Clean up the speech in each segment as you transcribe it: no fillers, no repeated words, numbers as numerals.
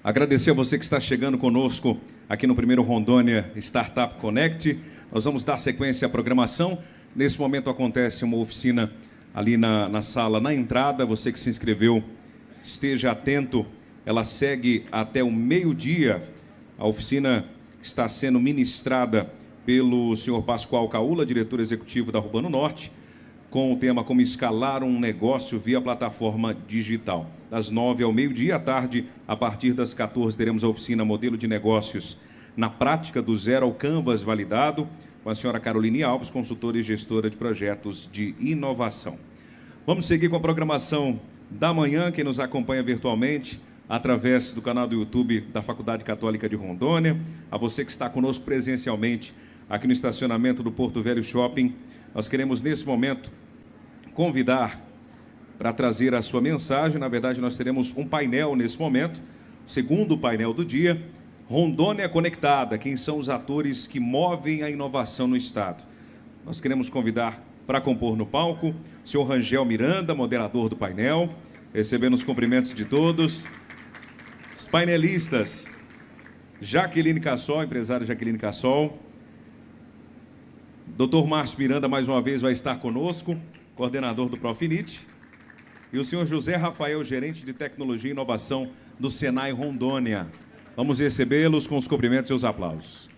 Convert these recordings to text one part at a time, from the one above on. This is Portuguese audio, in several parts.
Agradecer a você que está chegando conosco aqui no primeiro Rondônia Startup Connect. Nós vamos dar sequência à programação. Nesse momento acontece uma oficina ali na sala, na entrada. Você que se inscreveu, esteja atento. Ela segue até o meio-dia. A oficina está sendo ministrada pelo senhor Pascoal Caula, diretor executivo da Urbano Norte, com o tema como escalar um negócio via plataforma digital. Das 9 ao meio-dia, à tarde, a partir das 14, teremos a oficina Modelo de Negócios na Prática, do zero ao Canvas validado, com a senhora Caroline Alves, consultora e gestora de projetos de inovação. Vamos seguir com a programação da manhã. Quem nos acompanha virtualmente, através do canal do YouTube da Faculdade Católica de Rondônia, a você que está conosco presencialmente aqui no estacionamento do Porto Velho Shopping, nós queremos nesse momento convidar para trazer a sua mensagem. Na verdade, nós teremos um painel nesse momento, segundo painel do dia, Rondônia Conectada, quem são os atores que movem a inovação no Estado. Nós queremos convidar para compor no palco o senhor Rangel Miranda, moderador do painel, recebendo os cumprimentos de todos. Os painelistas, Jaqueline Cassol, empresária Jaqueline Cassol. Dr. Márcio Miranda, mais uma vez, vai estar conosco, coordenador do Profinit. E o senhor José Rafael, gerente de tecnologia e inovação do Senai Rondônia. Vamos recebê-los com os cumprimentos e os aplausos.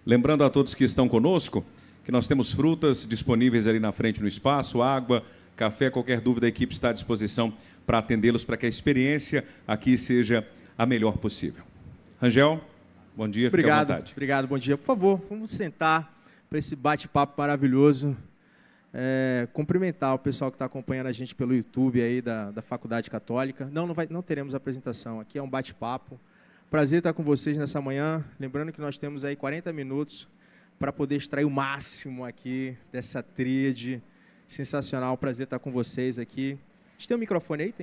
Lembrando a todos que estão conosco que nós temos frutas disponíveis ali na frente no espaço, água, café, qualquer dúvida a equipe está à disposição para atendê-los, para que a experiência aqui seja a melhor possível. Rangel, bom dia, fique à vontade. Obrigado, bom dia. Por favor, vamos sentar para esse bate-papo maravilhoso. Cumprimentar o pessoal que está acompanhando a gente pelo YouTube aí da Faculdade Católica. Não teremos apresentação, aqui é um bate-papo. Prazer estar com vocês nessa manhã. Lembrando que nós temos aí 40 minutos para poder extrair o máximo aqui dessa tríade sensacional. Prazer estar com vocês aqui. A gente tem um microfone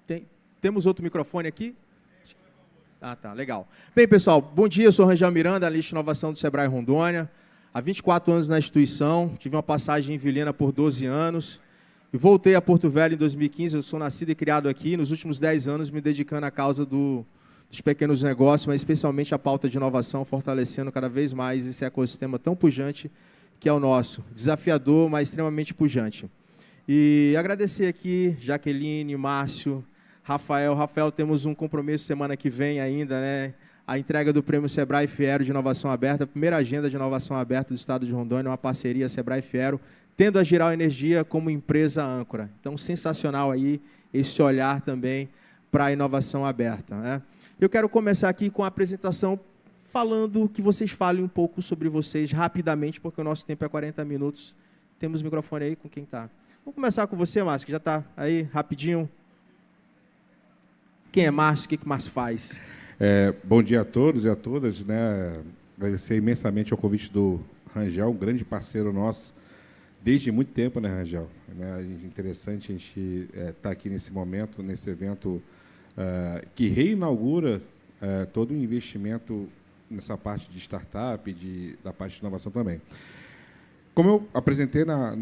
aí? Temos outro microfone aqui? Ah, tá, legal. Bem, pessoal, bom dia, eu sou Rangel Miranda, analista de inovação do Sebrae Rondônia. Há 24 anos na instituição, tive uma passagem em Vilhena por 12 anos e voltei a Porto Velho em 2015. Eu sou nascido e criado aqui, nos últimos 10 anos me dedicando à causa dos pequenos negócios, mas especialmente a pauta de inovação, fortalecendo cada vez mais esse ecossistema tão pujante que é o nosso. Desafiador, mas extremamente pujante. E agradecer aqui, Jaqueline, Márcio, Rafael. Rafael, temos um compromisso semana que vem ainda, né? A entrega do Prêmio Sebrae Fiero de Inovação Aberta, a primeira agenda de inovação aberta do Estado de Rondônia, uma parceria Sebrae Fiero, tendo a Giral Energia como empresa âncora. Então, sensacional aí esse olhar também para a inovação aberta, né? Eu quero começar aqui com a apresentação falando que vocês falem um pouco sobre vocês rapidamente, porque o nosso tempo é 40 minutos. Temos microfone aí com quem está. Vamos começar com você, Márcio, que já está aí rapidinho. Quem é Márcio? O que Márcio faz? Bom dia a todos e a todas, né? Agradecer imensamente ao convite do Rangel, um grande parceiro nosso, desde muito tempo, né, Rangel? É interessante a gente estar aqui nesse momento, nesse evento que reinaugura todo o investimento nessa parte de startup, da parte de inovação também. Como eu apresentei na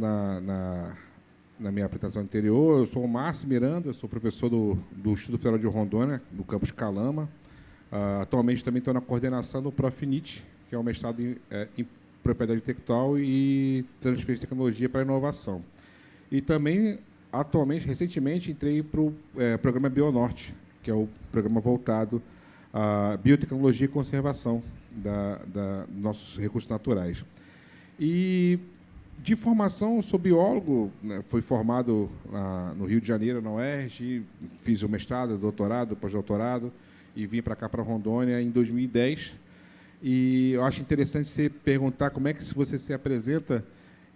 minha apresentação anterior, eu sou o Márcio Miranda, sou professor do Instituto Federal de Rondônia, no campus Calama. Atualmente também estou na coordenação do Profinit, que é um mestrado em propriedade intelectual e transferência de tecnologia para a inovação. E também, recentemente, entrei para o programa Bionorte, que é o programa voltado à biotecnologia e conservação dos nossos recursos naturais. E, de formação, sou biólogo, né, fui formado no Rio de Janeiro, na UERJ, fiz o mestrado, doutorado, pós-doutorado, e vim para cá, para Rondônia, em 2010. E eu acho interessante você perguntar como é que você se apresenta,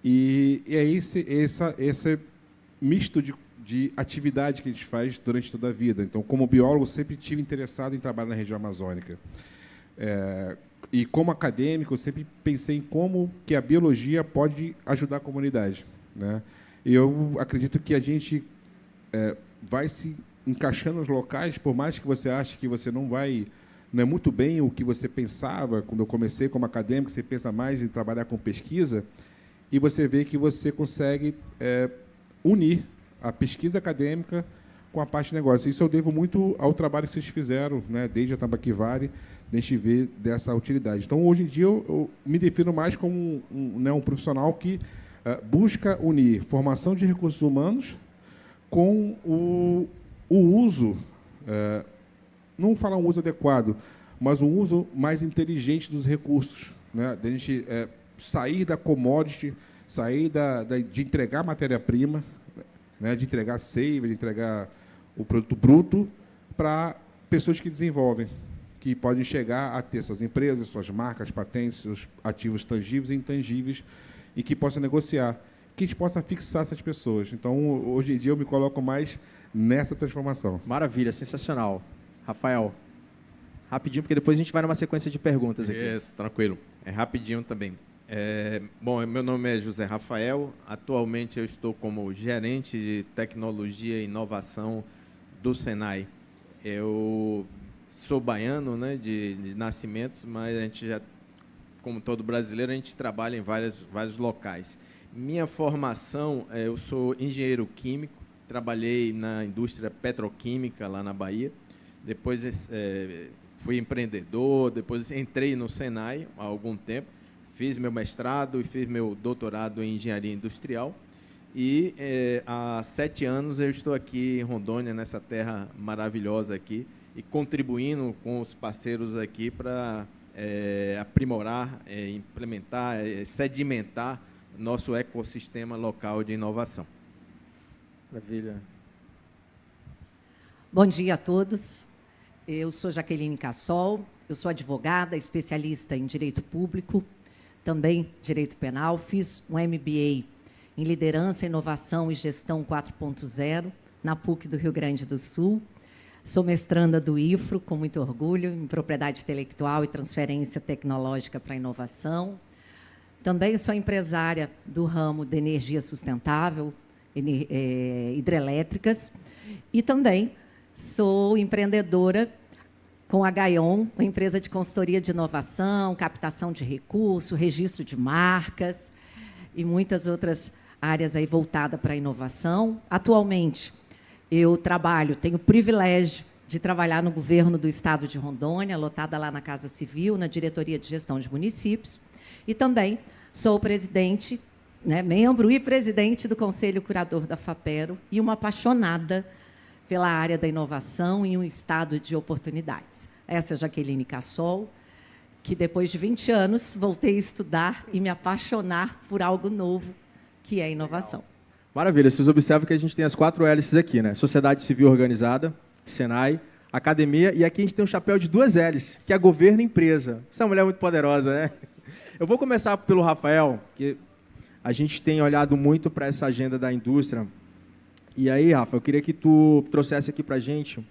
e é esse misto de atividade que a gente faz durante toda a vida. Então, como biólogo, sempre estive interessado em trabalhar na região amazônica. E como acadêmico, eu sempre pensei em como que a biologia pode ajudar a comunidade, né? E eu acredito que a gente vai se encaixando nos locais, por mais que você ache que você não vai não é muito bem o que você pensava quando eu comecei como acadêmico, você pensa mais em trabalhar com pesquisa, e você vê que você consegue unir a pesquisa acadêmica com a parte de negócio. Isso eu devo muito ao trabalho que vocês fizeram, né, desde a Tambaqui Vale, a gente vê dessa utilidade. Então, hoje em dia, eu me defino mais como um profissional que busca unir formação de recursos humanos com o uso, não vou falar um uso adequado, mas um uso mais inteligente dos recursos, né? De a gente sair da commodity, sair de entregar matéria-prima, né? De entregar seiva, de entregar o produto bruto para pessoas que desenvolvem, que podem chegar a ter suas empresas, suas marcas, patentes, seus ativos tangíveis e intangíveis, e que possa negociar, que a gente possa fixar essas pessoas. Então, hoje em dia, eu me coloco mais nessa transformação. Maravilha, sensacional. Rafael, rapidinho, porque depois a gente vai numa sequência de perguntas aqui. Isso, tranquilo. É rapidinho também. Bom, meu nome é José Rafael. Atualmente eu estou como gerente de tecnologia e inovação do Senai. Eu sou baiano, né, de nascimento, mas a gente já, como todo brasileiro, a gente trabalha em vários locais. Minha formação, eu sou engenheiro químico, trabalhei na indústria petroquímica lá na Bahia, depois fui empreendedor, depois entrei no Senai há algum tempo, fiz meu mestrado e fiz meu doutorado em engenharia industrial, e há 7 anos eu estou aqui em Rondônia, nessa terra maravilhosa aqui, e contribuindo com os parceiros aqui para aprimorar, implementar, sedimentar nosso ecossistema local de inovação. Maravilha. Bom dia a todos. Eu sou Jaqueline Cassol, eu sou advogada, especialista em direito público, também direito penal. Fiz um MBA em liderança, inovação e gestão 4.0 na PUC do Rio Grande do Sul. Sou mestranda do IFRO, com muito orgulho, em propriedade intelectual e transferência tecnológica para a inovação. Também sou empresária do ramo de energia sustentável, hidrelétricas, e também sou empreendedora com a Gaion, uma empresa de consultoria de inovação, captação de recursos, registro de marcas e muitas outras áreas aí voltadas para a inovação. Atualmente, eu tenho o privilégio de trabalhar no governo do Estado de Rondônia, lotada lá na Casa Civil, na Diretoria de Gestão de Municípios, e também sou presidente, membro e presidente do Conselho Curador da FAPERO e uma apaixonada pela área da inovação em um estado de oportunidades. Essa é a Jaqueline Cassol, que depois de 20 anos voltei a estudar e me apaixonar por algo novo, que é inovação. Maravilha, vocês observam que a gente tem as 4 hélices aqui, né? Sociedade Civil Organizada, Senai, Academia, e aqui a gente tem um chapéu de 2 hélices, que é governo e empresa. Essa é uma mulher muito poderosa, né? Eu vou começar pelo Rafael, que a gente tem olhado muito para essa agenda da indústria. E aí, Rafa, eu queria que tu trouxesse aqui para a gente.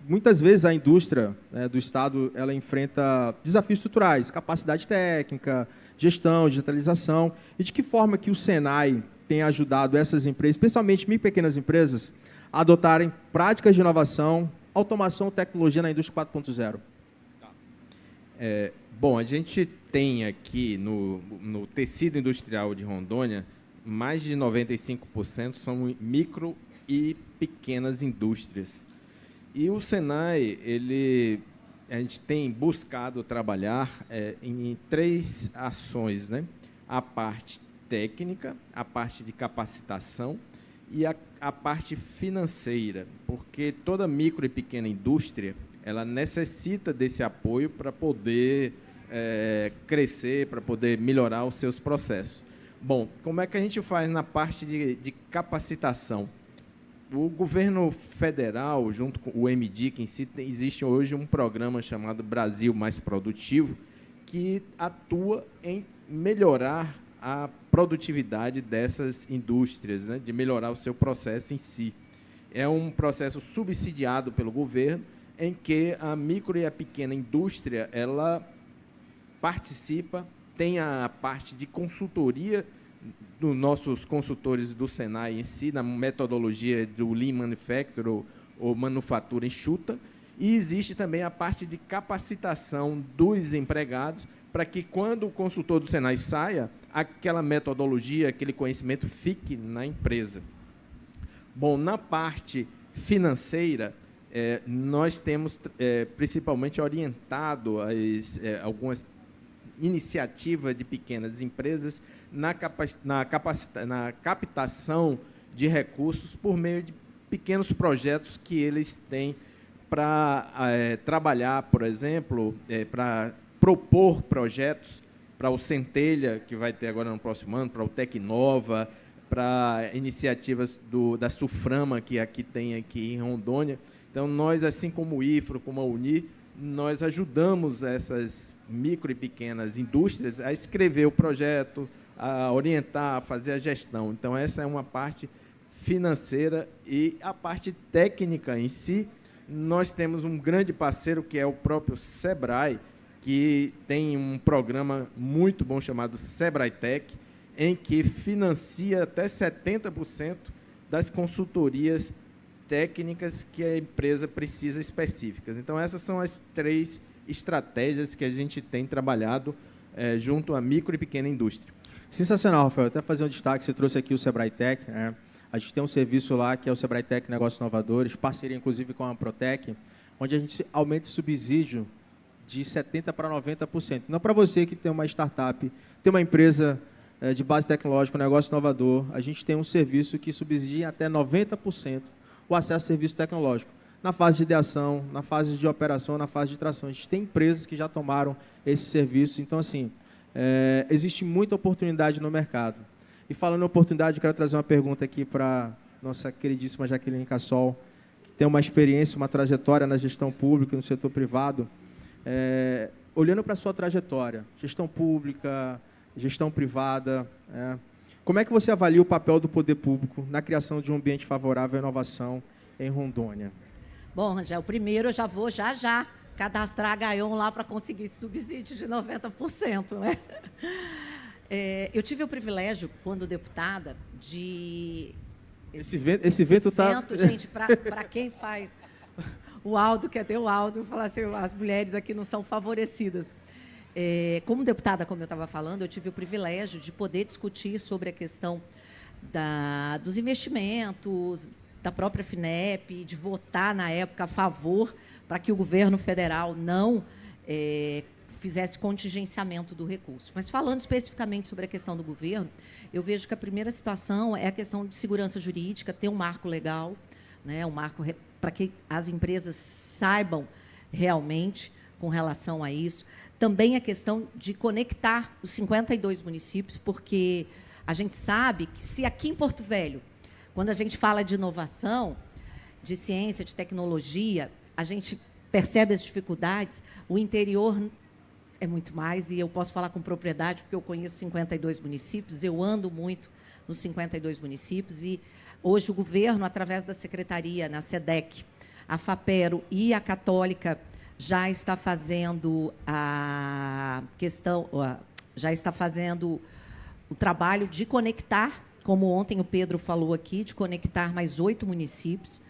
Muitas vezes a indústria do Estado ela enfrenta desafios estruturais, capacidade técnica, gestão, digitalização. E de que forma que o Senai tem ajudado essas empresas, especialmente micro e pequenas empresas, a adotarem práticas de inovação, automação e tecnologia na indústria 4.0? Bom, a gente tem aqui no tecido industrial de Rondônia, mais de 95% são micro e pequenas indústrias. E o Senai, a gente tem buscado trabalhar em 3 ações, né? A parte técnica, a parte de capacitação e a parte financeira, porque toda micro e pequena indústria ela necessita desse apoio para poder crescer, para poder melhorar os seus processos. Bom, como é que a gente faz na parte de capacitação? O governo federal, junto com o MDIC em si, existe hoje um programa chamado Brasil Mais Produtivo, que atua em melhorar a produtividade dessas indústrias, né, de melhorar o seu processo em si. É um processo subsidiado pelo governo, em que a micro e a pequena indústria ela participa, tem a parte de consultoria dos nossos consultores do Senai em si, na metodologia do Lean Manufacturing ou manufatura enxuta, E existe também a parte de capacitação dos empregados, para que, quando o consultor do Senai saia, aquela metodologia, aquele conhecimento fique na empresa. Bom, na parte financeira, nós temos principalmente orientado algumas iniciativas de pequenas empresas na captação de recursos por meio de pequenos projetos que eles têm para trabalhar, por exemplo, para propor projetos para o Centelha, que vai ter agora no próximo ano, para o Tecnova, para iniciativas da Suframa, que tem aqui em Rondônia. Então, nós, assim como o IFRO, como a UNI, nós ajudamos essas micro e pequenas indústrias a escrever o projeto, a orientar, a fazer a gestão. Então, essa é uma parte financeira. E a parte técnica em si, nós temos um grande parceiro, que é o próprio SEBRAE, que tem um programa muito bom chamado SEBRAE Tech, em que financia até 70% das consultorias técnicas que a empresa precisa específicas. Então, essas são as 3 estratégias que a gente tem trabalhado junto à micro e pequena indústria. Sensacional, Rafael. Até fazer um destaque, você trouxe aqui o SEBRAE Tech, né? A gente tem um serviço lá, que é o SEBRAE Tech Negócios Inovadores, parceria, inclusive, com a Protec, onde a gente aumenta o subsídio de 70% para 90%. Não para você que tem uma startup, tem uma empresa de base tecnológica, um negócio inovador, a gente tem um serviço que subsidia até 90% o acesso ao serviço tecnológico. Na fase de ideação, na fase de operação, na fase de tração. A gente tem empresas que já tomaram esse serviço. Então, assim, existe muita oportunidade no mercado. E falando em oportunidade, eu quero trazer uma pergunta aqui para nossa queridíssima Jaqueline Cassol, que tem uma experiência, uma trajetória na gestão pública, no setor privado. Olhando para a sua trajetória, gestão pública, gestão privada, como é que você avalia o papel do poder público na criação de um ambiente favorável à inovação em Rondônia? Bom, Rangel, primeiro eu já vou já cadastrar a Gaion lá para conseguir subsídio de 90%, né? Eu tive o privilégio, quando deputada, de... Esse vento está... Gente, para quem faz... O Aldo, cadê o Aldo? Falar assim, as mulheres aqui não são favorecidas. Como deputada, como eu estava falando, eu tive o privilégio de poder discutir sobre a questão dos investimentos, da própria FINEP, de votar, na época, a favor para que o governo federal não fizesse contingenciamento do recurso. Mas, falando especificamente sobre a questão do governo, eu vejo que a primeira situação é a questão de segurança jurídica, ter um marco legal, né, um marco para que as empresas saibam realmente com relação a isso. Também a questão de conectar os 52 municípios, porque a gente sabe que, se aqui em Porto Velho, quando a gente fala de inovação, de ciência, de tecnologia, a gente percebe as dificuldades, o interior é muito mais, e eu posso falar com propriedade, porque eu conheço 52 municípios, eu ando muito nos 52 municípios, e hoje o governo, através da secretaria, na SEDEC, a FAPERO e a Católica, já está fazendo já está fazendo o trabalho de conectar, como ontem o Pedro falou aqui, de conectar mais 8 municípios,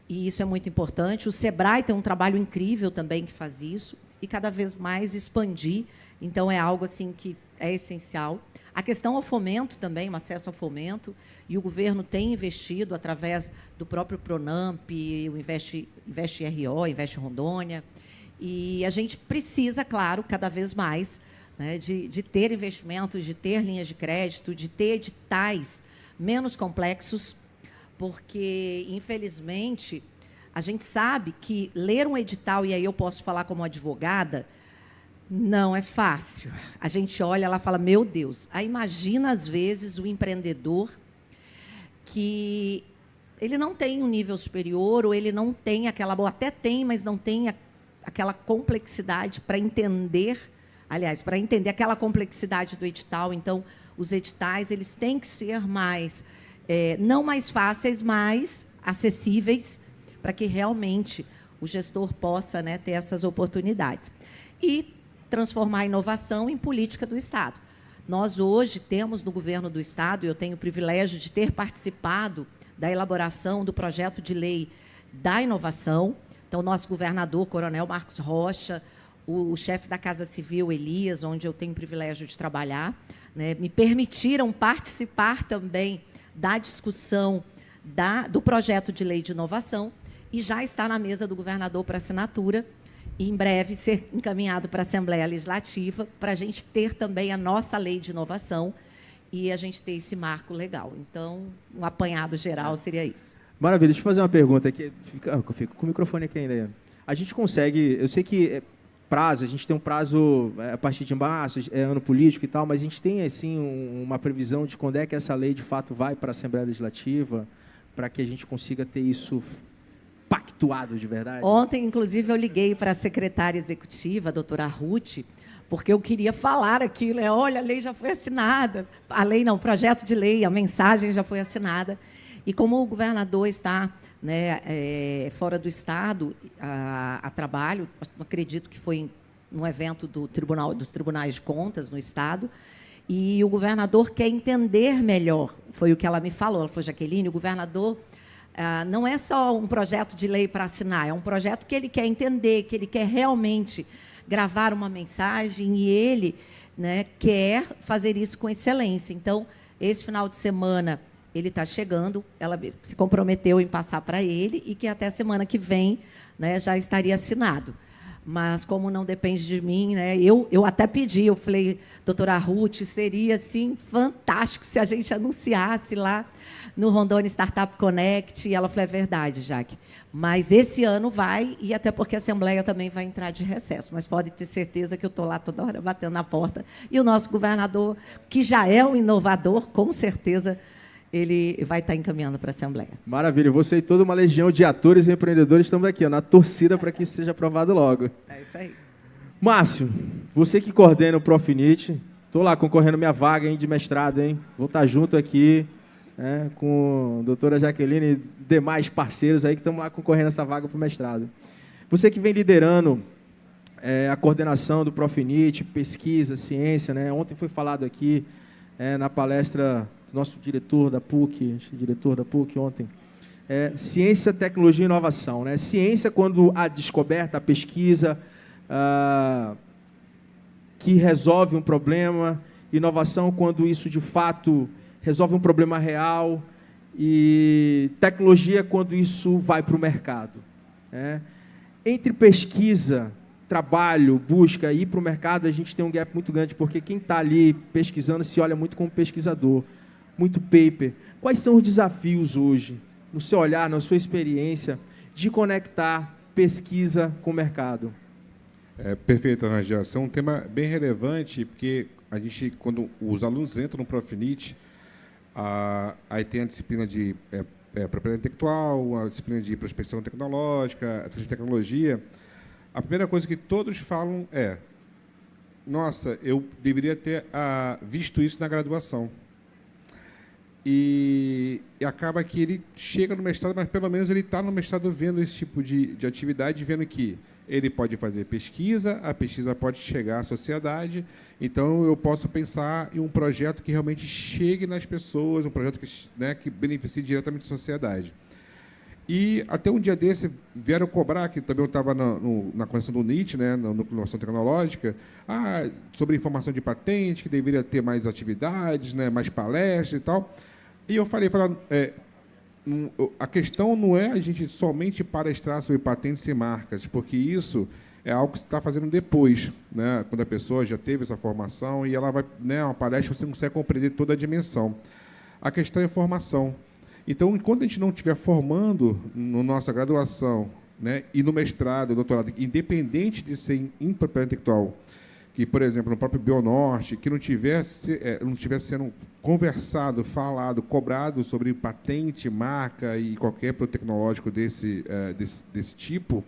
e isso é muito importante. O SEBRAE tem um trabalho incrível também que faz isso, e cada vez mais expandir, então é algo assim que é essencial. A questão ao fomento também, o acesso ao fomento, e o governo tem investido através do próprio Pronamp, o Investe RO, Investe Rondônia, e a gente precisa, claro, cada vez mais, né, de ter investimentos, de ter linhas de crédito, de ter editais menos complexos, porque, infelizmente, a gente sabe que ler um edital, e aí eu posso falar como advogada, não é fácil. A gente olha lá e fala, meu Deus, aí imagina, às vezes, o empreendedor que ele não tem um nível superior, ou ele não tem aquela... Ou até tem, mas não tem aquela complexidade para entender... Aliás, para entender aquela complexidade do edital. Então, os editais eles têm que ser mais... não mais fáceis, mas acessíveis, para que realmente o gestor possa, né, ter essas oportunidades. E transformar a inovação em política do Estado. Nós, hoje, temos no governo do Estado, eu tenho o privilégio de ter participado da elaboração do projeto de lei da inovação, Então, nosso governador, Coronel Marcos Rocha, o chefe da Casa Civil, Elias, onde eu tenho o privilégio de trabalhar, né, me permitiram participar também da discussão do projeto de lei de inovação, e já está na mesa do governador para assinatura, e em breve ser encaminhado para a Assembleia Legislativa, para a gente ter também a nossa lei de inovação e a gente ter esse marco legal. Então, um apanhado geral seria isso. Maravilha. Deixa eu fazer uma pergunta aqui. Fica com o microfone aqui ainda. A gente consegue... Eu sei que prazo, a gente tem um prazo a partir de março, é ano político e tal, mas a gente tem, assim, uma previsão de quando é que essa lei, de fato, vai para a Assembleia Legislativa, para que a gente consiga ter isso pactuado de verdade? Ontem, inclusive, eu liguei para a secretária executiva, a doutora Ruth, porque eu queria falar aquilo. Olha, a lei já foi assinada. A lei não, o projeto de lei, a mensagem já foi assinada. E como o governador está, né, fora do Estado a trabalho, acredito que foi num evento dos Tribunais de Contas no Estado, e o governador quer entender melhor, foi o que ela me falou. Ela falou: Jaqueline, o governador não é só um projeto de lei para assinar, é um projeto que ele quer entender, que ele quer realmente gravar uma mensagem, e ele, né, quer fazer isso com excelência. Então, esse final de semana ele está chegando, ela se comprometeu em passar para ele, e que até a semana que vem, né, já estaria assinado. Mas, como não depende de mim, né, eu até pedi, eu falei: doutora Ruth, seria assim, fantástico se a gente anunciasse lá no Rondônia Startup Connect. E ela falou: é verdade, Jaque, mas esse ano vai, e até porque a Assembleia também vai entrar de recesso. Mas pode ter certeza que eu estou lá toda hora batendo na porta. E o nosso governador, que já é um inovador, com certeza ele vai estar encaminhando para a Assembleia. Maravilha. Você e toda uma legião de atores e empreendedores estamos aqui, na torcida para que isso seja aprovado logo. É isso aí. Márcio, você que coordena o Profinit, estou lá concorrendo minha vaga, hein, de mestrado, hein? Vou estar junto aqui, com a doutora Jaqueline e demais parceiros aí que estamos lá concorrendo essa vaga para o mestrado. Você que vem liderando a coordenação do Profinit, pesquisa, ciência, né? Ontem foi falado aqui na palestra do nosso diretor da PUC ontem, ciência, tecnologia e inovação, né? Ciência, quando a descoberta, a pesquisa que resolve um problema; inovação, quando isso de fato resolve um problema real; e tecnologia, quando isso vai para o mercado. Entre pesquisa, trabalho, busca e ir para o mercado, a gente tem um gap muito grande, porque quem está ali pesquisando se olha muito como pesquisador, muito paper. Quais são os desafios hoje, no seu olhar, na sua experiência, de conectar pesquisa com o mercado? Perfeito, Rangel. Esse é um tema bem relevante, porque a gente, quando os alunos entram no Profinit, aí tem a disciplina de propriedade intelectual, a disciplina de prospecção tecnológica, a de tecnologia. A primeira coisa que todos falam é: nossa, eu deveria ter visto isso na graduação. E acaba que ele chega no mestrado, mas pelo menos ele está no mestrado vendo esse tipo de atividade, vendo que ele pode fazer pesquisa, a pesquisa pode chegar à sociedade. Então, eu posso pensar em um projeto que realmente chegue nas pessoas, um projeto que beneficie diretamente a sociedade. E até um dia desse vieram cobrar, que também eu estava na convenção do NIT, né, na inovação tecnológica, sobre informação de patente, que deveria ter mais atividades, né, mais palestras e tal. E eu falei, a questão não é a gente somente palestrar sobre patentes e marcas, porque isso é algo que se está fazendo depois, né, quando a pessoa já teve essa formação e ela vai, né, uma palestra, você não consegue compreender toda a dimensão. A questão é formação. Então, enquanto a gente não estiver formando na nossa graduação, né, e no mestrado, doutorado, independente de ser em propriedade intelectual, que, por exemplo, no próprio Bionorte, que não tivesse sendo conversado, falado, cobrado sobre patente, marca e qualquer produto tecnológico desse tipo,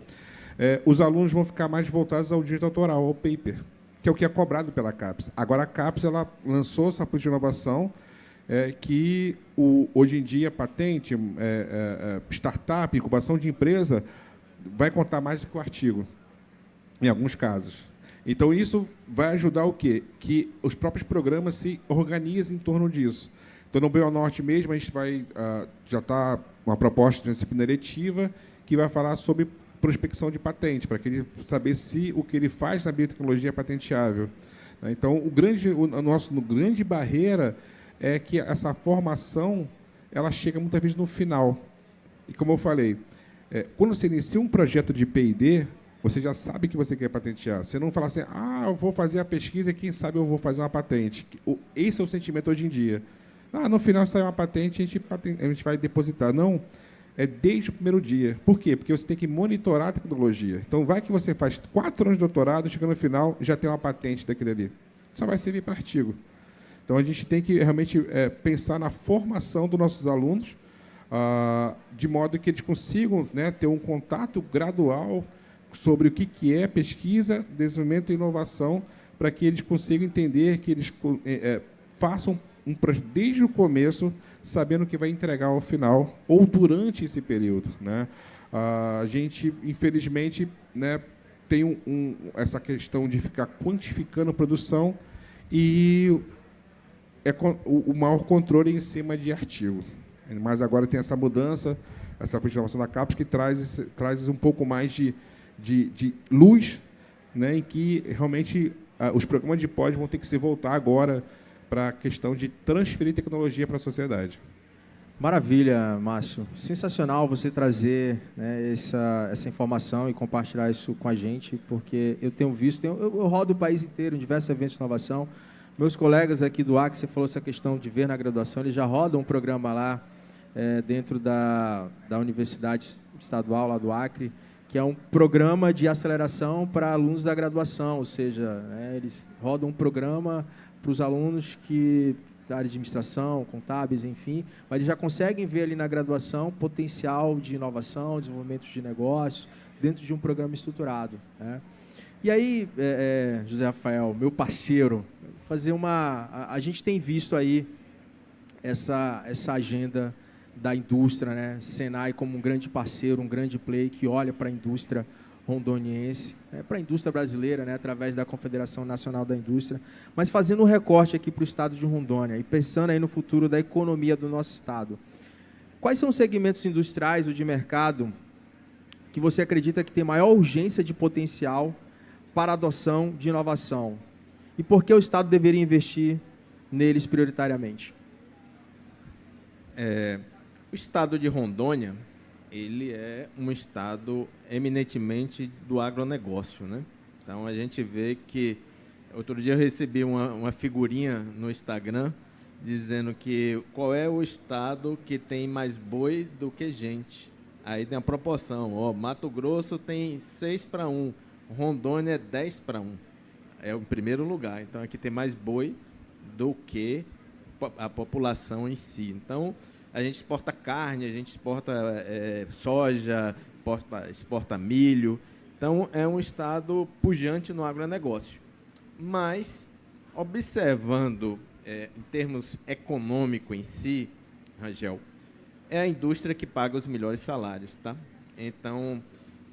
os alunos vão ficar mais voltados ao direito autoral, ao paper, que é o que é cobrado pela CAPES. Agora, a CAPES ela lançou essa política de inovação, que hoje em dia patente, startup, incubação de empresa, vai contar mais do que o artigo, em alguns casos. Então, isso vai ajudar o quê? Que os próprios programas se organizem em torno disso. Então, no Bionorte mesmo, a gente vai já está uma proposta de disciplina eletiva que vai falar sobre prospecção de patente, para que ele saber se o que ele faz na biotecnologia é patenteável. Então, a nossa grande barreira é que essa formação ela chega muitas vezes no final. E, como eu falei, quando você inicia um projeto de P&D, você já sabe que você quer patentear. Você não fala assim, eu vou fazer a pesquisa e, quem sabe, eu vou fazer uma patente. Esse é o sentimento hoje em dia. No final sai uma patente, a gente vai depositar. Não, é desde o primeiro dia. Por quê? Porque você tem que monitorar a tecnologia. Então, vai que você faz 4 anos de doutorado, chega no final, já tem uma patente daquele ali. Só vai servir para artigo. Então, a gente tem que realmente pensar na formação dos nossos alunos, de modo que eles consigam, né, ter um contato gradual sobre o que é pesquisa, desenvolvimento e inovação, para que eles consigam entender, que eles façam um projeto desde o começo, sabendo que vai entregar ao final, ou durante esse período, né? A gente, infelizmente, né, tem essa questão de ficar quantificando a produção e o maior controle em cima de artigo. Mas agora tem essa mudança, essa continuação da CAPES, que traz um pouco mais de luz, né, em que realmente os programas de pós vão ter que se voltar agora para a questão de transferir tecnologia para a sociedade. Maravilha, Márcio. Sensacional você trazer, né, essa informação e compartilhar isso com a gente, porque eu tenho visto, eu rodo o país inteiro em diversos eventos de inovação. Meus colegas aqui do Acre, você falou essa questão de ver na graduação, eles já rodam um programa lá dentro da Universidade Estadual lá do Acre, que é um programa de aceleração para alunos da graduação, ou seja, né, eles rodam um programa para os alunos da área de administração, contábeis, enfim, mas eles já conseguem ver ali na graduação potencial de inovação, desenvolvimento de negócios, dentro de um programa estruturado, né? E aí, José Rafael, meu parceiro, a gente tem visto aí essa agenda da indústria, né? Senai como um grande parceiro, um grande player que olha para a indústria rondoniense, para a indústria brasileira, né, através da Confederação Nacional da Indústria, mas fazendo um recorte aqui para o estado de Rondônia e pensando aí no futuro da economia do nosso estado. Quais são os segmentos industriais ou de mercado que você acredita que tem maior urgência de potencial para a adoção de inovação? E por que o estado deveria investir neles prioritariamente? O estado de Rondônia, ele é um estado eminentemente do agronegócio, né? Então, a gente vê que... Outro dia eu recebi uma figurinha no Instagram dizendo que qual é o estado que tem mais boi do que gente. Aí tem a proporção. Mato Grosso tem 6:1, Rondônia é 10:1. É o primeiro lugar. Então, aqui tem mais boi do que a população em si. Então, a gente exporta carne, a gente exporta soja, exporta milho. Então, é um estado pujante no agronegócio. Mas, observando em termos econômicos em si, Rangel, é a indústria que paga os melhores salários, tá? Então,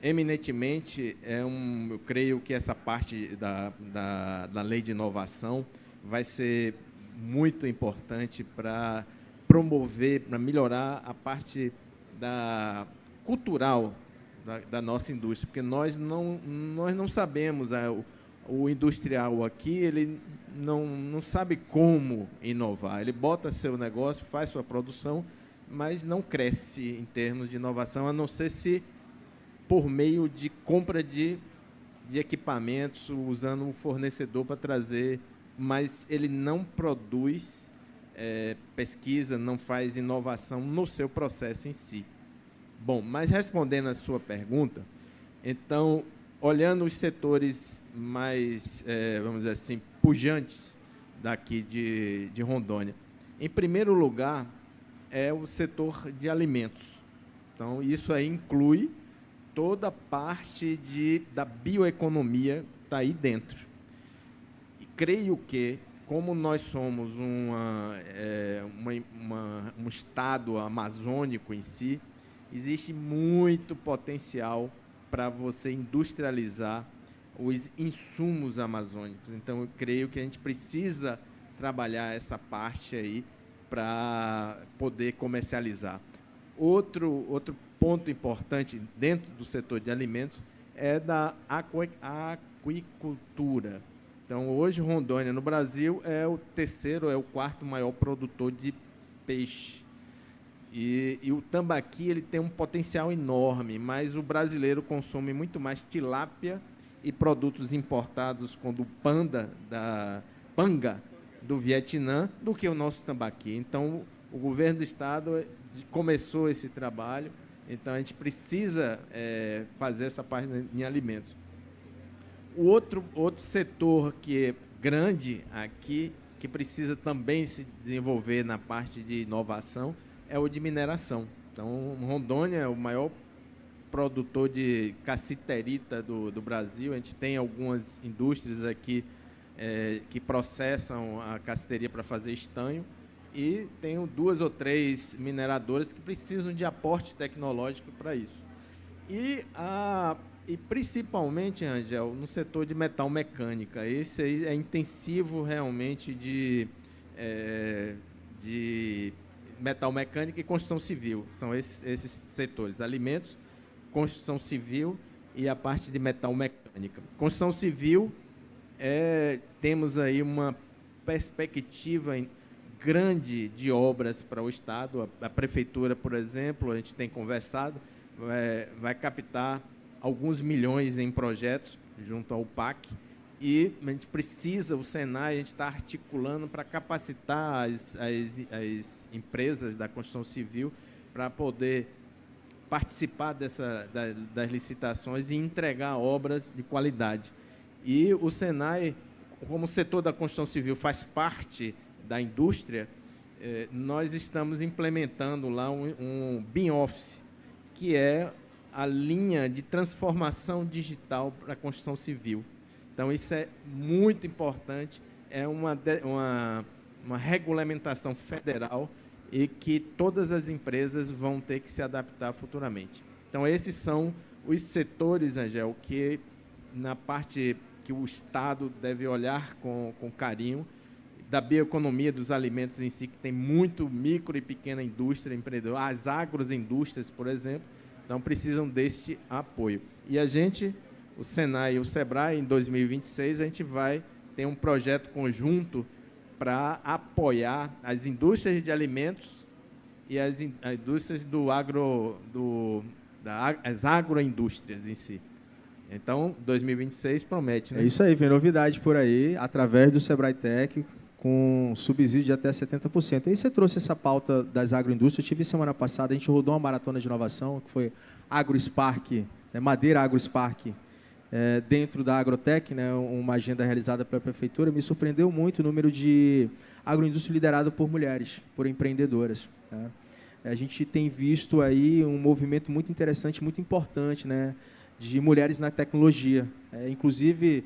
eminentemente, eu creio que essa parte da lei de inovação vai ser muito importante para promover, para melhorar a parte cultural da nossa indústria, porque nós não sabemos, o industrial aqui, ele não sabe como inovar. Ele bota seu negócio, faz sua produção, mas não cresce em termos de inovação, a não ser se por meio de compra de equipamentos, usando um fornecedor para trazer, mas ele não produz pesquisa, não faz inovação no seu processo em si. Bom, mas respondendo a sua pergunta, então, olhando os setores mais, vamos dizer assim, pujantes daqui de Rondônia, em primeiro lugar, é o setor de alimentos. Então, isso aí inclui toda a parte da bioeconomia que está aí dentro. E creio que, como nós somos um estado amazônico em si, existe muito potencial para você industrializar os insumos amazônicos. Então, eu creio que a gente precisa trabalhar essa parte aí para poder comercializar. Outro ponto importante dentro do setor de alimentos é da aquicultura. Então, hoje, Rondônia, no Brasil, é o quarto maior produtor de peixe. E o tambaqui ele tem um potencial enorme, mas o brasileiro consome muito mais tilápia e produtos importados como panga do Vietnã do que o nosso tambaqui. Então, o governo do estado começou esse trabalho, então a gente precisa fazer essa parte em alimentos. O outro setor que é grande aqui, que precisa também se desenvolver na parte de inovação, é o de mineração. Então, Rondônia é o maior produtor de cassiterita do Brasil. A gente tem algumas indústrias aqui que processam a cassiteria para fazer estanho, e tem 2 ou 3 mineradoras que precisam de aporte tecnológico para isso. E principalmente, Rangel, no setor de metal mecânica. Esse aí é intensivo realmente de metal mecânica e construção civil. São esses setores: alimentos, construção civil e a parte de metal mecânica. Construção civil, temos aí uma perspectiva grande de obras para o estado. A prefeitura, por exemplo, a gente tem conversado, vai captar alguns milhões em projetos junto ao PAC, e a gente precisa, o Senai, a gente está articulando para capacitar as empresas da construção civil para poder participar das licitações e entregar obras de qualidade. E o Senai, como o setor da construção civil faz parte da indústria, nós estamos implementando lá um BIM Office, que é a linha de transformação digital para a construção civil. Então, isso é muito importante, é uma regulamentação federal e que todas as empresas vão ter que se adaptar futuramente. Então, esses são os setores, Angel, que na parte que o Estado deve olhar com carinho, da bioeconomia dos alimentos em si, que tem muito micro e pequena indústria, empreendedor, as agroindústrias, por exemplo, então precisam deste apoio. E a gente, o Senai e o Sebrae, em 2026, a gente vai ter um projeto conjunto para apoiar as indústrias de alimentos e as indústrias as agroindústrias em si. Então, 2026 promete, né? É isso aí, vem novidade por aí, através do Sebrae Tech, com subsídio de até 70%. Aí você trouxe essa pauta das agroindústrias. Eu tive semana passada, a gente rodou uma maratona de inovação, que foi AgroSpark, Madeira AgroSpark, dentro da Agrotech, né, uma agenda realizada pela Prefeitura. Me surpreendeu muito o número de agroindústria liderada por mulheres, por empreendedoras. Né? A gente tem visto aí um movimento muito interessante, muito importante, né, de mulheres na tecnologia. Inclusive,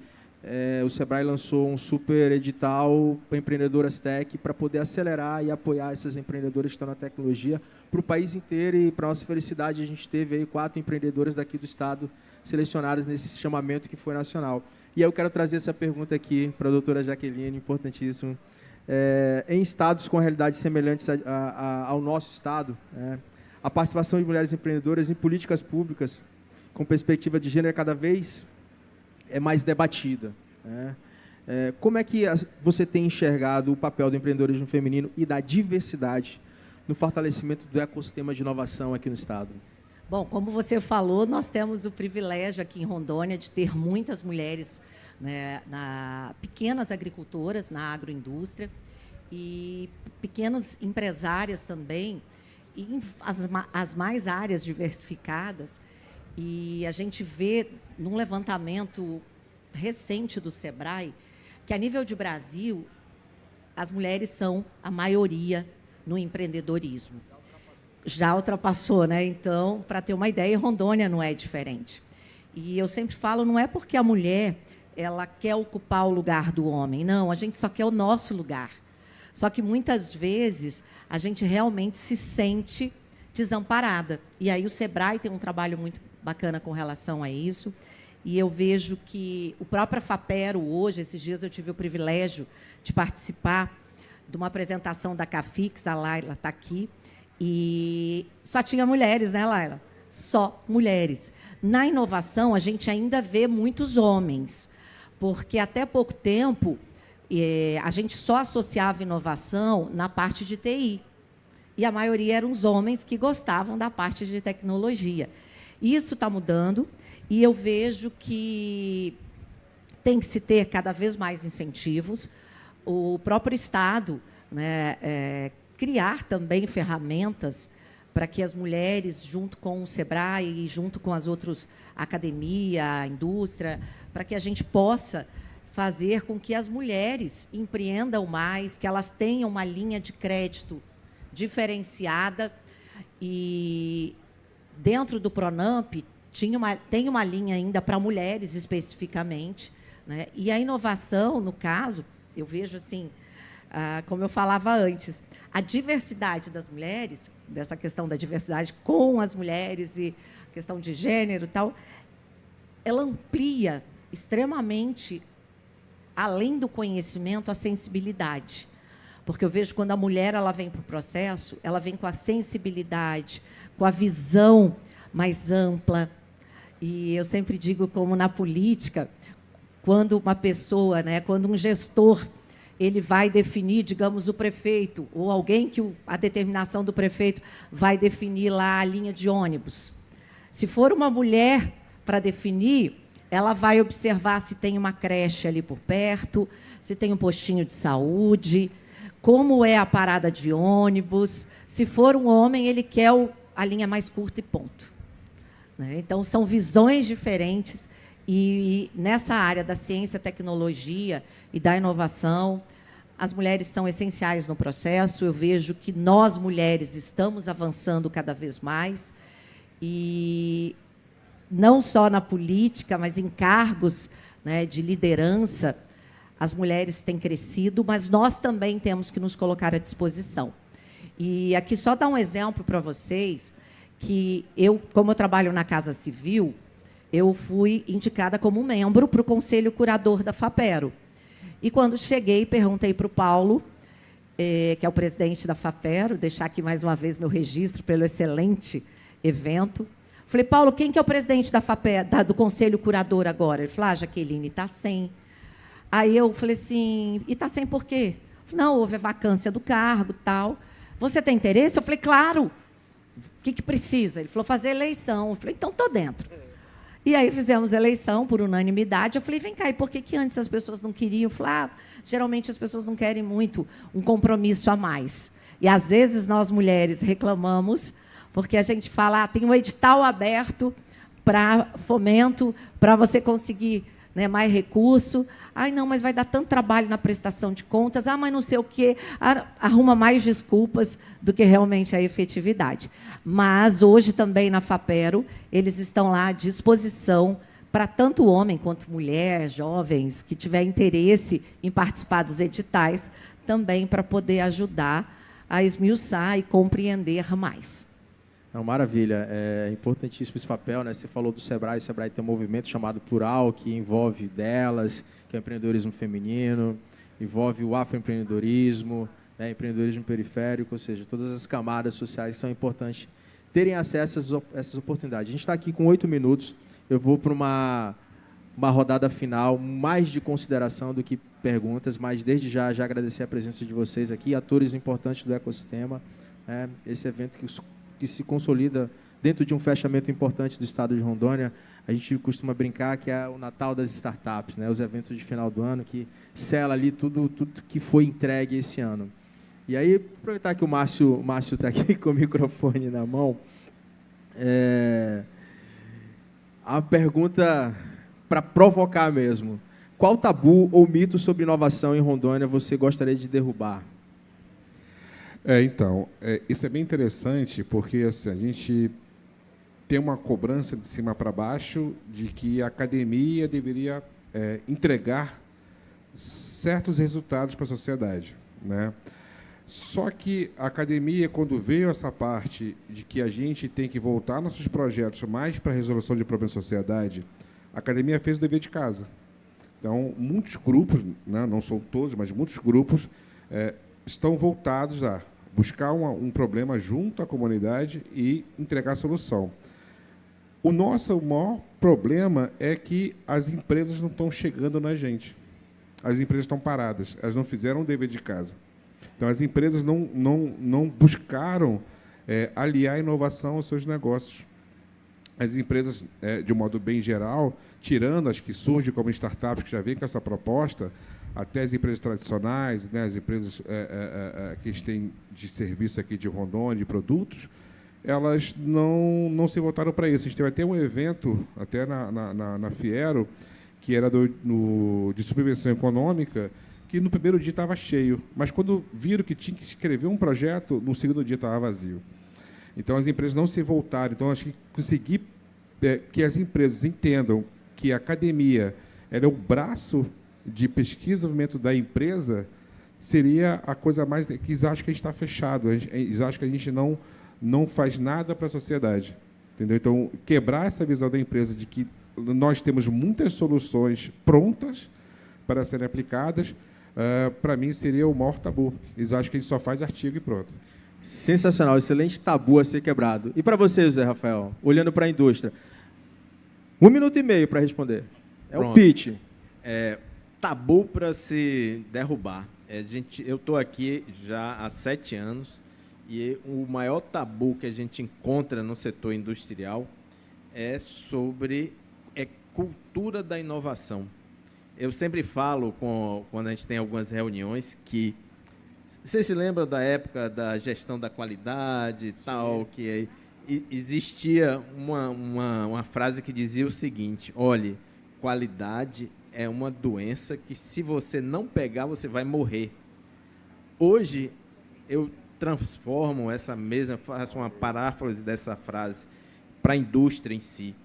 o Sebrae lançou um super edital para empreendedoras tech para poder acelerar e apoiar essas empreendedoras que estão na tecnologia para o país inteiro. E, para nossa felicidade, a gente teve aí 4 empreendedoras daqui do estado selecionadas nesse chamamento que foi nacional. E aí eu quero trazer essa pergunta aqui para a doutora Jaqueline, importantíssimo. Em estados com realidades semelhantes ao nosso estado, a participação de mulheres empreendedoras em políticas públicas com perspectiva de gênero cada vez é mais debatida. Como é que você tem enxergado o papel do empreendedorismo feminino e da diversidade no fortalecimento do ecossistema de inovação aqui no estado? Bom, como você falou, nós temos o privilégio aqui em Rondônia de ter muitas mulheres, né, pequenas agricultoras na agroindústria e pequenas empresárias também, e as mais áreas diversificadas. E a gente vê, num levantamento recente do Sebrae, que, a nível de Brasil, as mulheres são a maioria no empreendedorismo. Já ultrapassou, né? Então, para ter uma ideia, Rondônia não é diferente. E eu sempre falo, não é porque a mulher ela quer ocupar o lugar do homem, não, a gente só quer o nosso lugar. Só que, muitas vezes, a gente realmente se sente desamparada. E aí o Sebrae tem um trabalho muito bacana com relação a isso. E eu vejo que o próprio FAPERO, hoje, esses dias eu tive o privilégio de participar de uma apresentação da CAFIX, a Laila está aqui, e só tinha mulheres, né, Laila? só mulheres. Na inovação, a gente ainda vê muitos homens, porque até pouco tempo a gente só associava inovação na parte de TI. E a maioria eram os homens que gostavam da parte de tecnologia. Isso está mudando, e eu vejo que tem que se ter cada vez mais incentivos. O próprio Estado, né, criar também ferramentas para que as mulheres, junto com o SEBRAE e junto com as outras academia, a indústria, para que a gente possa fazer com que as mulheres empreendam mais, que elas tenham uma linha de crédito diferenciada. E dentro do Pronamp tem uma linha ainda para mulheres especificamente, né? E a inovação, no caso, eu vejo assim, como eu falava antes, a diversidade das mulheres, dessa questão da diversidade com as mulheres e a questão de gênero e tal, ela amplia extremamente, além do conhecimento, a sensibilidade. Porque eu vejo quando a mulher ela vem para o processo, ela vem com a sensibilidade, com a visão mais ampla. E eu sempre digo, como na política, quando uma pessoa, né, quando um gestor, ele vai definir, digamos, o prefeito, ou alguém que a determinação do prefeito vai definir lá a linha de ônibus. Se for uma mulher para definir, ela vai observar se tem uma creche ali por perto, se tem um postinho de saúde, como é a parada de ônibus. Se for um homem, ele quer a linha mais curta e ponto. Então, são visões diferentes. E nessa área da ciência, tecnologia e da inovação, as mulheres são essenciais no processo. Eu vejo que nós, mulheres, estamos avançando cada vez mais. E não só na política, mas em cargos, né, de liderança, as mulheres têm crescido, mas nós também temos que nos colocar à disposição. E aqui só dar um exemplo para vocês, que eu, como eu trabalho na Casa Civil, eu fui indicada como membro para o Conselho Curador da FAPERO. E, quando cheguei, perguntei para o Paulo, que é o presidente da FAPERO, deixar aqui mais uma vez meu registro pelo excelente evento. Falei, Paulo, quem que é o presidente da FAPERO, do Conselho Curador agora? Ele falou, Jaqueline, está sem. Aí eu falei assim, e está sem por quê? Falei, não, houve a vacância do cargo, tal. Você tem interesse? Eu falei, claro. O que precisa? Ele falou, fazer eleição. Eu falei, então estou dentro. E aí fizemos eleição por unanimidade. Eu falei, vem cá, e por que antes as pessoas não queriam? Eu falei, geralmente as pessoas não querem muito um compromisso a mais. E, às vezes, nós, mulheres, reclamamos, porque a gente fala, tem um edital aberto para fomento, para você conseguir, né, mais recurso. Ai, não, mas vai dar tanto trabalho na prestação de contas. Mas não sei o quê. Arruma mais desculpas do que realmente a efetividade. Mas, hoje, também, na FAPERO, eles estão lá à disposição para tanto homem quanto mulher, jovens, que tiver interesse em participar dos editais, também para poder ajudar a esmiuçar e compreender mais. Não, maravilha, é importantíssimo esse papel, né? Você falou do SEBRAE, o SEBRAE tem um movimento chamado Plural, que envolve delas, que é o empreendedorismo feminino, envolve o afroempreendedorismo, né? Empreendedorismo periférico, ou seja, todas as camadas sociais são importantes terem acesso a essas oportunidades. A gente está aqui com 8 minutos, eu vou para uma rodada final, mais de consideração do que perguntas, mas desde já agradecer a presença de vocês aqui, atores importantes do ecossistema, né? Esse evento que se consolida dentro de um fechamento importante do estado de Rondônia. A gente costuma brincar que é o Natal das startups, né? Os eventos de final do ano que sela ali tudo que foi entregue esse ano. E aí, aproveitar que o Márcio está aqui com o microfone na mão, a pergunta para provocar mesmo. Qual tabu ou mito sobre inovação em Rondônia você gostaria de derrubar? Então, isso é bem interessante, porque assim, a gente tem uma cobrança de cima para baixo de que a academia deveria entregar certos resultados para a sociedade, né? Só que a academia, quando veio essa parte de que a gente tem que voltar nossos projetos mais para a resolução de problemas da sociedade, a academia fez o dever de casa. Então, muitos grupos, né, não são todos, mas muitos grupos estão voltados a buscar um problema junto à comunidade e entregar a solução. O nosso maior problema é que as empresas não estão chegando na gente. As empresas estão paradas, elas não fizeram o dever de casa. Então, as empresas não buscaram aliar a inovação aos seus negócios. As empresas, de um modo bem geral, tirando as que surgem como startups, que já vêm com essa proposta, até as empresas tradicionais, né, as empresas que a gente tem de serviço aqui de Rondônia, de produtos, elas não se voltaram para isso. A gente teve até um evento, até na Fiero, que era de subvenção econômica, que no primeiro dia estava cheio, mas quando viram que tinha que escrever um projeto, no segundo dia estava vazio. Então, as empresas não se voltaram. Então, acho que conseguir que as empresas entendam que a academia era o braço de pesquisa e desenvolvimento da empresa seria a coisa mais... que eles acham que a gente está fechado, eles acham que a gente não faz nada para a sociedade. Entendeu? Então, quebrar essa visão da empresa de que nós temos muitas soluções prontas para serem aplicadas, para mim, seria o maior tabu. Eles acham que a gente só faz artigo e pronto. Sensacional, excelente tabu a ser quebrado. E para você, José Rafael, olhando para a indústria, 1 minuto e meio para responder. Pronto. O pitch. Tabu para se derrubar. Eu estou aqui já há 7 anos e o maior tabu que a gente encontra no setor industrial é sobre cultura da inovação. Eu sempre falo, quando a gente tem algumas reuniões, que você se lembra da época da gestão da qualidade e tal, que existia uma frase que dizia o seguinte: olhe, qualidade é uma doença que, se você não pegar, você vai morrer. Hoje, eu transformo faço uma paráfrase dessa frase para a indústria em si.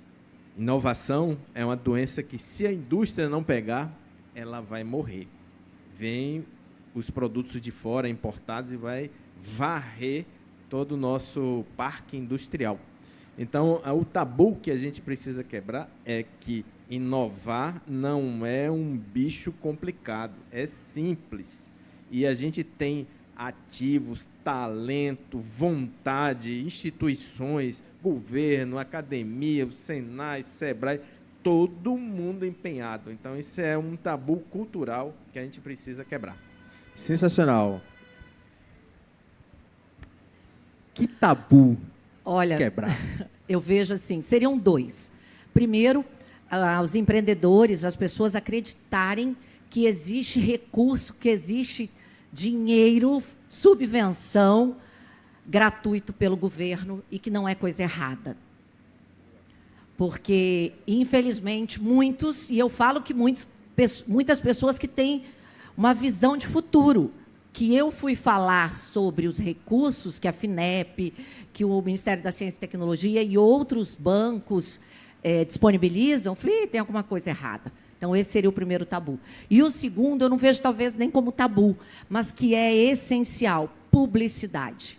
Inovação é uma doença que, se a indústria não pegar, ela vai morrer. Vem os produtos de fora importados e vai varrer todo o nosso parque industrial. Então, o tabu que a gente precisa quebrar é que inovar não é um bicho complicado, é simples. E a gente tem ativos, talento, vontade, instituições, governo, academia, o Senai, Sebrae, todo mundo empenhado. Então, isso é um tabu cultural que a gente precisa quebrar. Sensacional. Que tabu quebrar? Eu vejo assim, seriam 2. Primeiro, os empreendedores, as pessoas acreditarem que existe recurso, que existe dinheiro, subvenção gratuito pelo governo e que não é coisa errada. Porque, infelizmente, muitos, e eu falo que muitas pessoas que têm uma visão de futuro, que eu fui falar sobre os recursos que a FINEP, que o Ministério da Ciência e Tecnologia e outros bancos disponibilizam, falei, tem alguma coisa errada. Então, esse seria o primeiro tabu. E o segundo, eu não vejo talvez nem como tabu, mas que é essencial, publicidade.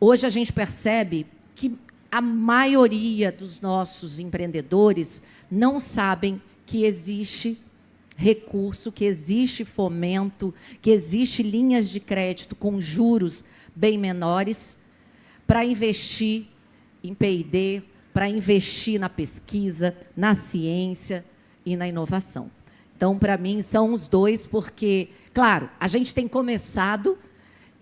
Hoje a gente percebe que a maioria dos nossos empreendedores não sabem que existe recurso, que existe fomento, que existe linhas de crédito com juros bem menores para investir em P&D, para investir na pesquisa, na ciência e na inovação. Então, para mim, são os 2, porque, claro, a gente tem começado,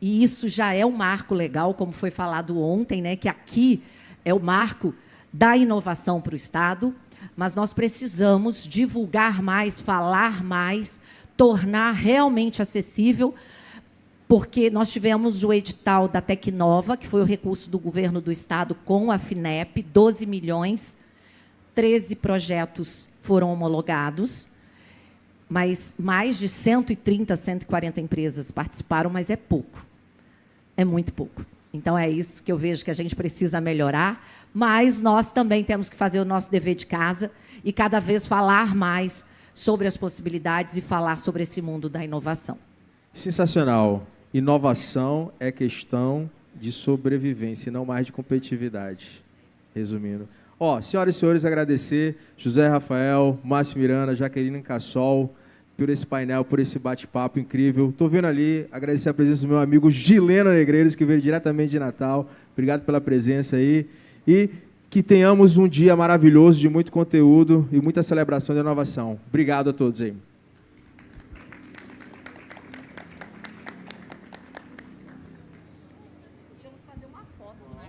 e isso já é um marco legal, como foi falado ontem, né, que aqui é o marco da inovação para o Estado, mas nós precisamos divulgar mais, falar mais, tornar realmente acessível, porque nós tivemos o edital da Tecnova, que foi o recurso do governo do Estado com a FINEP, 12 milhões, 13 projetos foram homologados, mas mais de 130, 140 empresas participaram, mas é pouco, é muito pouco. Então, é isso que eu vejo que a gente precisa melhorar, mas nós também temos que fazer o nosso dever de casa e cada vez falar mais sobre as possibilidades e falar sobre esse mundo da inovação. Sensacional. Inovação é questão de sobrevivência e não mais de competitividade. Resumindo. Senhoras e senhores, agradecer José Rafael, Márcio Miranda, Jaqueline Cassol, por esse painel, por esse bate-papo incrível. Estou vendo ali, agradecer a presença do meu amigo Gileno Negreiros, que veio diretamente de Natal. Obrigado pela presença aí. E que tenhamos um dia maravilhoso de muito conteúdo e muita celebração da inovação. Obrigado a todos aí. Podíamos fazer uma foto, né?